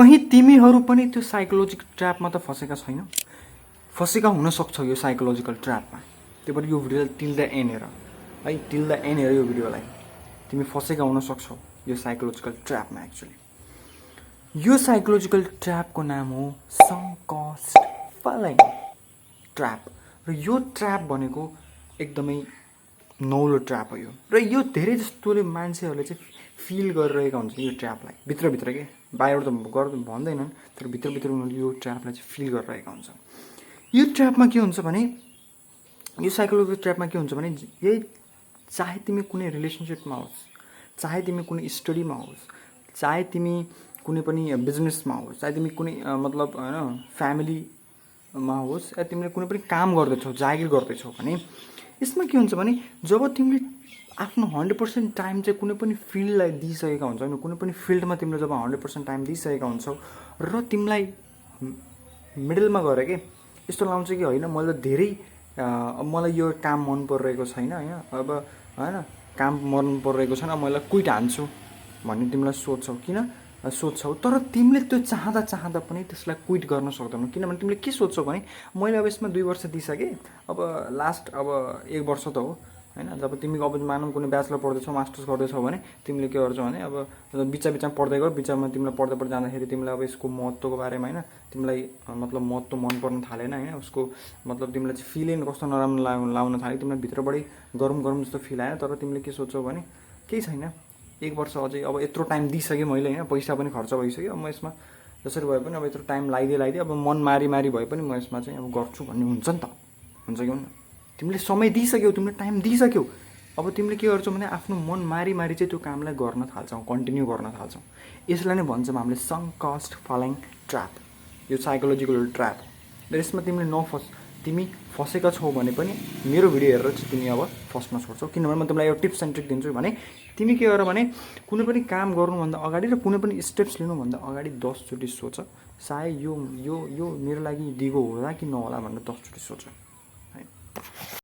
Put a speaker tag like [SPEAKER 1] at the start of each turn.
[SPEAKER 1] कहीँ तिमीहरू पनि त्यो साइकोलोजिकल ट्र्यापमा त फसेका छैनौ, फसेका हुन सक्छौ यो साइकोलोजिकल ट्र्यापमा। त्यही भएर यो भिडियोलाई टिल द एन्ड हेर है, टिल द एन्ड हेर यो भिडियोलाई। तिमी फसेका हुन सक्छौ यो साइकोलोजिकल ट्र्यापमा। एक्चुअली यो साइकोलोजिकल ट्र्यापको नाम हो सङ्क कस्ट फलिङ ट्र्याप। र यो ट्र्याप भनेको एकदमै नौलो ट्र्याप हो यो। र यो धेरै जस्तोले मान्छेहरूले चाहिँ फिल गरिरहेका हुन्छ यो ट्र्यापलाई, भित्रभित्र के बाहिर त भन्दैनन्, तर भित्रभित्र उनीहरूले यो ट्र्यापलाई चाहिँ फिल गरिरहेका हुन्छ। यो ट्र्यापमा के हुन्छ भने, यो साइकोलोजिकल ट्र्यापमा के हुन्छ भने, यही चाहे तिमी कुनै रिलेसनसिपमा होस्, चाहे तिमी कुनै स्टडीमा होस्, चाहे तिमी कुनै पनि बिजनेसमा होस्, चाहे तिमी कुनै मतलब होइन फ्यामिलीमा होस्, या तिमीले कुनै पनि काम गर्दैछौ, जागिर गर्दैछौ भने यसमा के हुन्छ भने जब तिमीले आफ्नो 100% टाइम चाहिँ कुनै पनि फिल्डलाई दिइसकेका हुन्छौ, कुनै पनि फिल्डमा तिमीले जब 100% टाइम दिइसकेका हुन्छौ र तिमीलाई मिडलमा गएर के यस्तो लाउँछ कि होइन मैले धेरै मलाई यो काम मन परिरहेको छैन होइन, अब होइन काम मन परिरहेको छैन, मैले क्विट हान्छु भन्ने तिमीलाई सोध्छौ। किन सोध्छौ? तर तिमीले त्यो चाहँदा चाहँदा पनि त्यसलाई क्विट गर्न सक्दैनौ। किनभने तिमीले के सोध्छौ भने मैले अब यसमा 2 वर्ष दिइसकेँ, अब लास्ट अब 1 वर्ष त हो होइन। जब तिमी अब मानौँ कुनै ब्याचलर पढ्दैछौ, मास्टर्स गर्दैछौ भने तिमीले के गर्छौ भने अब बिचमा पढ्दै गयो, बिचमा तिमीलाई पढ्दै जाँदाखेरि तिमीलाई अब यसको महत्त्वको बारेमा होइन तिमीलाई मतलब महत्त्व मन पर्न थालेन होइन, उसको मतलब तिमीलाई चाहिँ फिलै कस्तो नराम्रो लाउन थाल्यो, तिमीलाई भित्रबाटै गरम गरम जस्तो फिल आयो। तर तिमीले के सोध्छौ भने केही छैन, 1 वर्ष अझै अब यत्रो टाइम दिइसकेँ मैले होइन, पैसा पनि खर्च भइसक्यो, अब म यसमा जसरी भए पनि अब यत्रो टाइम लगाइदिए अब मन मारी भए पनि म यसमा चाहिँ अब गर्छु भन्ने हुन्छ नि त, हुन्छ कि हुन्न? तिमीले समय दिइसक्यौ, तिमीले टाइम दिइसक्यौ, अब तिमीले के गर्छौ भने आफ्नो मन मारी चाहिँ त्यो कामलाई गर्न थाल्छौ, कन्टिन्यू गर्न थाल्छौ। यसलाई नै भन्छौँ हामीले सङ्क कस्ट फलिङ ट्र्याप। यो साइकोलोजिकल ट्र्याप। र यसमा तिमी फसेका छौ भने पनि मेरो भिडियो हेरेर चाहिँ तिमी अब फस्न छोड्छौ। किनभने म तिमीलाई एउटा टिप्स एन्ड ट्रिक दिन्छु भने तिमी के गर भने कुनै पनि काम गर्नुभन्दा अगाडि र कुनै पनि स्टेप्स लिनुभन्दा अगाडि 10 चोटि सोच, सायद यो मेरो लागि दिगो होला कि नहोला भनेर 10 चोटि सोच।